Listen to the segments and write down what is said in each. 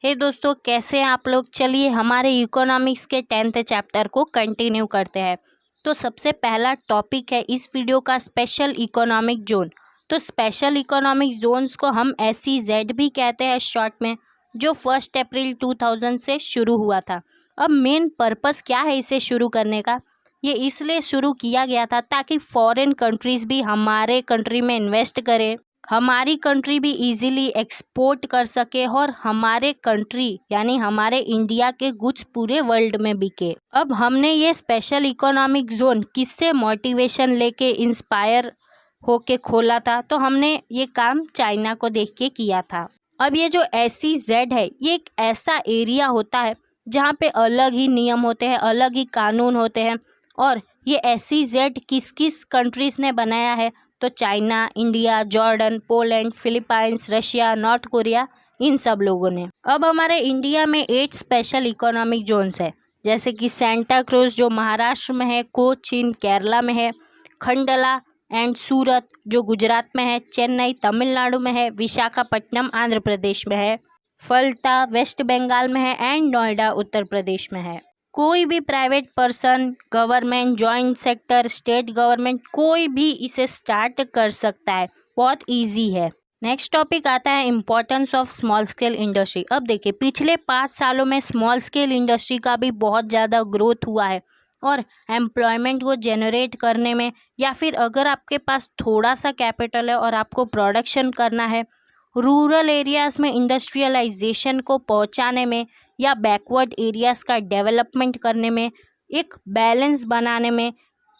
हे दोस्तों, कैसे हैं आप लोग। चलिए हमारे इकोनॉमिक्स के 10th चैप्टर को कंटिन्यू करते हैं। तो सबसे पहला टॉपिक है इस वीडियो का स्पेशल इकोनॉमिक जोन। तो स्पेशल इकोनॉमिक जोन्स को हम SEZ भी कहते हैं शॉर्ट में, जो 1 अप्रैल 2000 से शुरू हुआ था। अब मेन पर्पस क्या है इसे शुरू करने का, ये इसलिए शुरू किया गया था ताकि फॉरेन कंट्रीज़ भी हमारे कंट्री में इन्वेस्ट करें, हमारी कंट्री भी इजीली एक्सपोर्ट कर सके और हमारे कंट्री यानी हमारे इंडिया के गुड्स पूरे वर्ल्ड में बिके। अब हमने ये स्पेशल इकोनॉमिक जोन किससे मोटिवेशन लेके इंस्पायर होके खोला था, तो हमने ये काम चाइना को देख के किया था। अब ये जो SEZ है, ये एक ऐसा एरिया होता है जहाँ पे अलग ही नियम होते हैं, अलग ही कानून होते हैं। और ये SEZ किस किस कंट्रीज़ ने बनाया है, तो China, India, Jordan, Poland, Philippines, Russia, North Korea, इन सब लोगों ने। अब हमारे इंडिया में 8 स्पेशल इकोनॉमिक जोन्स है, जैसे कि सेंटा क्रूज जो महाराष्ट्र में है, कोचीन केरला में है, खंडला एंड सूरत जो गुजरात में है, चेन्नई तमिलनाडु में है, विशाखापट्टनम आंध्र प्रदेश में है, फल्टा वेस्ट बंगाल में है एंड नोएडा उत्तर प्रदेश में है। कोई भी private person, government, joint sector, state government, कोई भी इसे स्टार्ट कर सकता है, बहुत इजी है। नेक्स्ट टॉपिक आता है importance of small scale industry. अब देखिए पिछले 5 सालों में स्मॉल स्केल इंडस्ट्री का भी बहुत ज़्यादा ग्रोथ हुआ है और एम्प्लॉयमेंट को जनरेट करने में, या फिर अगर आपके पास थोड़ा सा कैपिटल है और आपको प्रोडक्शन करना है, रूरल एरियाज़ में इंडस्ट्रियलाइजेशन को पहुंचाने में या बैकवर्ड एरियाज़ का डेवलपमेंट करने में, एक बैलेंस बनाने में,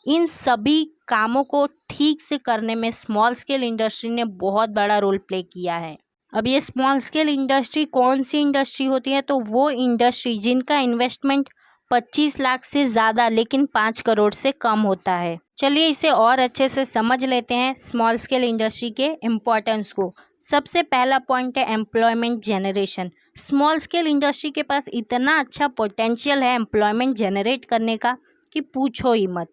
इन सभी कामों को ठीक से करने में स्मॉल स्केल इंडस्ट्री ने बहुत बड़ा रोल प्ले किया है। अब ये स्मॉल स्केल इंडस्ट्री कौन सी इंडस्ट्री होती है, तो वो इंडस्ट्री जिनका इन्वेस्टमेंट 25 लाख से ज़्यादा लेकिन 5 करोड़ से कम होता है। चलिए इसे और अच्छे से समझ लेते हैं स्मॉल स्केल इंडस्ट्री के इम्पोर्टेंस को। सबसे पहला पॉइंट है employment generation. Small scale industry के पास इतना अच्छा पोटेंशियल है एम्प्लॉयमेंट जनरेट करने का कि पूछो ही मत।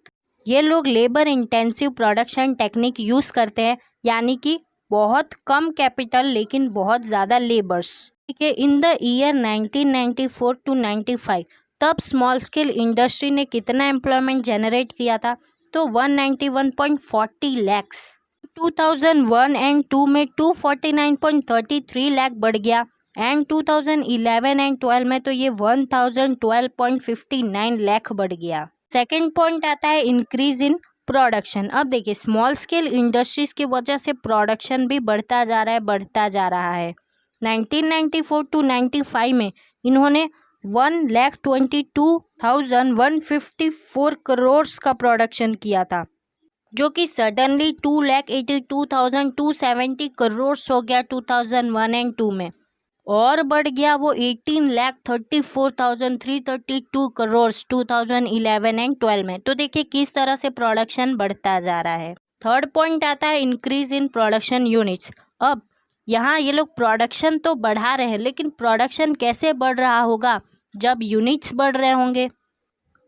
ये लोग labour intensive production technique use करते हैं, यानी कि बहुत कम कैपिटल लेकिन बहुत ज़्यादा लेबर्स। ठीक है, इन द ईयर 1994 to 95 तब स्मॉल स्केल इंडस्ट्री ने कितना एम्प्लॉयमेंट जनरेट किया था, तो 191.40 लैक्स। 2001 एंड 2 में 249.33 लाख बढ़ गया एंड 2011 एंड 12 में तो ये 1012.59 लाख बढ़ गया। सेकेंड पॉइंट आता है इंक्रीज इन प्रोडक्शन। अब देखिए स्मॉल स्केल इंडस्ट्रीज की वजह से प्रोडक्शन भी बढ़ता जा रहा है। 1994 to 95 में इन्होंने 1,22,154 करोड़ का प्रोडक्शन किया था, जो कि सडनली 2,82,270 करोड़ हो गया 2001 एंड 2 में, और बढ़ गया वो 18,34,332 करोड़ 2011 एंड 12 में। तो देखिए किस तरह से प्रोडक्शन बढ़ता जा रहा है। थर्ड पॉइंट आता है इंक्रीज इन प्रोडक्शन यूनिट्स। अब यहाँ ये लोग प्रोडक्शन तो बढ़ा रहे हैं, लेकिन प्रोडक्शन कैसे बढ़ रहा होगा, जब यूनिट्स बढ़ रहे होंगे।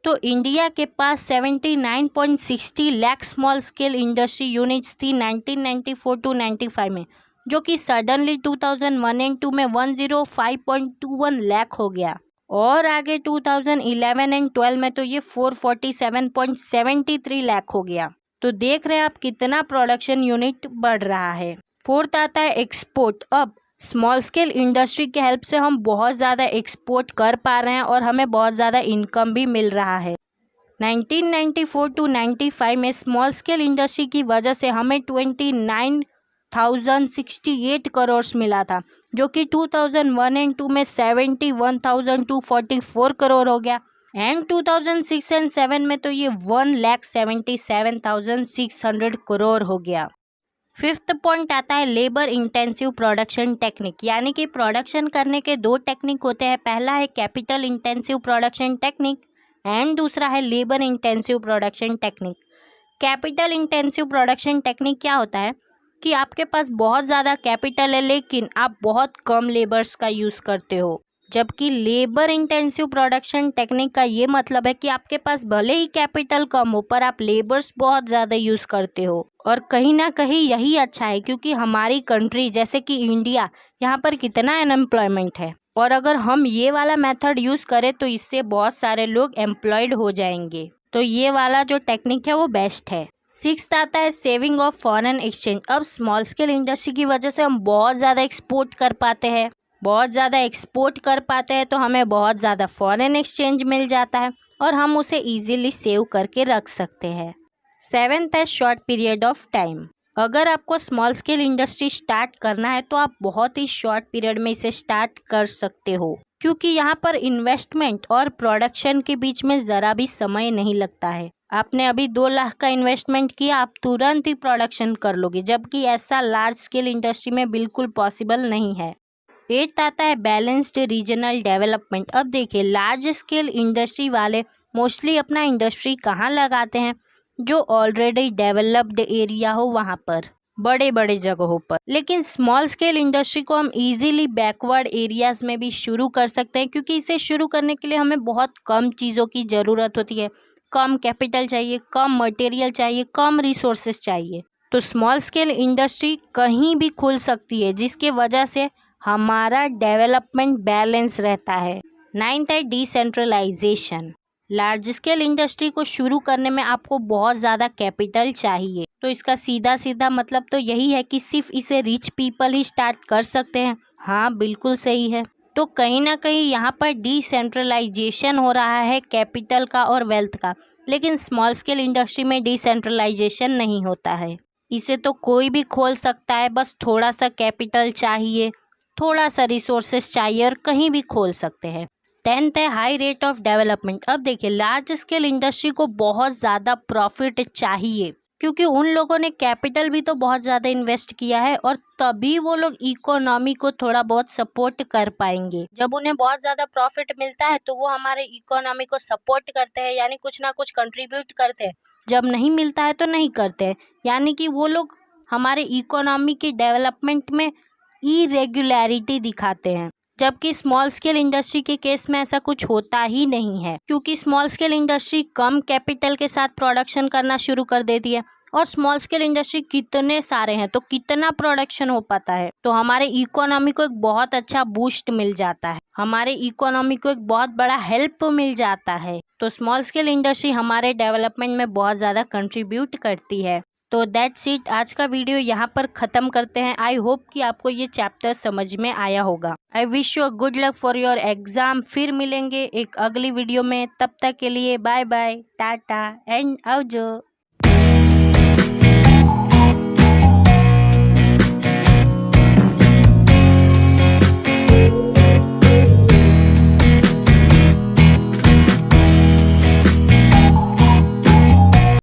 तो इंडिया के पास 79.60 lakh small scale industry units थी 1994 to 95 में, जो कि सडनली 2001 एंड 2 में 105.21 लाख हो गया, और आगे 2011 एंड 12 में तो ये 447.73 लाख हो गया। तो देख रहे हैं आप कितना प्रोडक्शन यूनिट बढ़ रहा है। फोर्थ आता है एक्सपोर्ट। अब स्मॉल स्केल इंडस्ट्री के हेल्प से हम बहुत ज़्यादा एक्सपोर्ट कर पा रहे हैं और हमें बहुत ज़्यादा इनकम भी मिल रहा है। 1994 to 95 में स्मॉल स्केल इंडस्ट्री की वजह से हमें 29,068 करोड़ मिला था, जो कि 2001 एंड 2 में 71,244 करोड़ हो गया एंड 2006 एंड 7 में तो ये 1,77,600 करोड़ हो गया। फिफ्थ पॉइंट आता है लेबर इंटेंसिव प्रोडक्शन टेक्निक, यानी कि प्रोडक्शन करने के 2 टेक्निक होते हैं। पहला है capital intensive production technique and दूसरा है labour intensive production technique. Capital intensive production technique क्या होता है कि आपके पास बहुत ज़्यादा कैपिटल है लेकिन आप बहुत कम लेबर्स का यूज़ करते हो, जबकि लेबर इंटेंसिव प्रोडक्शन टेक्निक का ये मतलब है कि आपके पास भले ही कैपिटल कम हो पर आप लेबर्स बहुत ज़्यादा यूज़ करते हो। और कहीं ना कहीं यही अच्छा है, क्योंकि हमारी कंट्री जैसे कि इंडिया, यहाँ पर कितना अनएम्प्लॉयमेंट है, और अगर हम ये वाला मेथड यूज़ करें तो इससे बहुत सारे लोग एम्प्लॉयड हो जाएंगे। तो ये वाला जो टेक्निक है वो बेस्ट है। 6th आता है सेविंग ऑफ फॉरेन एक्सचेंज। अब स्मॉल स्केल इंडस्ट्री की वजह से हम बहुत ज़्यादा एक्सपोर्ट कर पाते हैं तो हमें बहुत ज़्यादा फॉरेन एक्सचेंज मिल जाता है और हम उसे इजीली सेव करके रख सकते हैं। 7th है शॉर्ट पीरियड ऑफ टाइम। अगर आपको स्मॉल स्केल इंडस्ट्री स्टार्ट करना है तो आप बहुत ही शॉर्ट पीरियड में इसे स्टार्ट कर सकते हो, क्योंकि यहाँ पर इन्वेस्टमेंट और प्रोडक्शन के बीच में ज़रा भी समय नहीं लगता है। आपने अभी 2 लाख का इन्वेस्टमेंट किया, आप तुरंत ही प्रोडक्शन कर लोगे, जबकि ऐसा लार्ज स्केल इंडस्ट्री में बिल्कुल पॉसिबल नहीं है। 8th आता है बैलेंस्ड रीजनल डेवलपमेंट। अब देखिए, लार्ज स्केल इंडस्ट्री वाले मोस्टली अपना इंडस्ट्री कहाँ लगाते हैं? जो ऑलरेडी डेवलप्ड एरिया हो वहाँ पर, बड़े बड़े जगहों पर। लेकिन स्मॉल स्केल इंडस्ट्री को हम इजीली बैकवर्ड एरियाज़ में भी शुरू कर सकते हैं, क्योंकि इसे शुरू करने के लिए हमें बहुत कम चीज़ों की ज़रूरत होती है। कम कैपिटल चाहिए, कम मटेरियल चाहिए, कम रिसोर्सेज चाहिए। तो स्मॉल स्केल इंडस्ट्री कहीं भी खुल सकती है, जिसके वजह से हमारा डेवलपमेंट बैलेंस रहता है। 9th है डिसेंट्रलाइजेशन। लार्ज स्केल इंडस्ट्री को शुरू करने में आपको बहुत ज़्यादा कैपिटल चाहिए, तो इसका सीधा सीधा मतलब तो यही है कि सिर्फ इसे रिच पीपल ही स्टार्ट कर सकते हैं। हाँ, बिल्कुल सही है। तो कहीं ना कहीं यहाँ पर डिसेंट्रलाइजेशन हो रहा है कैपिटल का और वेल्थ का, लेकिन स्मॉल स्केल इंडस्ट्री में डिसेंट्रलाइजेशन नहीं होता है। इसे तो कोई भी खोल सकता है, बस थोड़ा सा कैपिटल चाहिए, थोड़ा सा रिसोर्सेज चाहिए और कहीं भी खोल सकते हैं। 10th है हाई रेट ऑफ डेवलपमेंट। अब देखिए, लार्ज स्केल इंडस्ट्री को बहुत ज़्यादा प्रॉफिट चाहिए, क्योंकि उन लोगों ने कैपिटल भी तो बहुत ज़्यादा इन्वेस्ट किया है और तभी वो लोग इकोनॉमी को थोड़ा बहुत सपोर्ट कर पाएंगे। जब उन्हें बहुत ज़्यादा प्रॉफिट मिलता है तो वो हमारे इकोनॉमी को सपोर्ट करते हैं, यानी कुछ ना कुछ कंट्रीब्यूट करते हैं। जब नहीं मिलता है तो नहीं करते हैं, यानी कि वो लोग हमारे इकोनॉमी के डेवलपमेंट में इरेगुलरिटी दिखाते हैं। जबकि स्मॉल स्केल इंडस्ट्री के केस में ऐसा कुछ होता ही नहीं है, क्योंकि स्मॉल स्केल इंडस्ट्री कम कैपिटल के साथ प्रोडक्शन करना शुरू कर देती है। और स्मॉल स्केल इंडस्ट्री कितने सारे हैं तो कितना प्रोडक्शन हो पाता है, तो हमारे इकोनॉमी को एक बहुत अच्छा बूस्ट मिल जाता है, हमारे इकोनॉमी को एक बहुत बड़ा हेल्प मिल जाता है। तो स्मॉल स्केल इंडस्ट्री हमारे डेवलपमेंट में बहुत ज़्यादा कंट्रीब्यूट करती है। तो दैट्स इट, आज का वीडियो यहाँ पर ख़त्म करते हैं। आई होप कि आपको ये चैप्टर समझ में आया होगा। I wish you good luck for your exam. फिर मिलेंगे एक अगली वीडियो में, तब तक के लिए बाय बाय, टाटा एंड आवजो।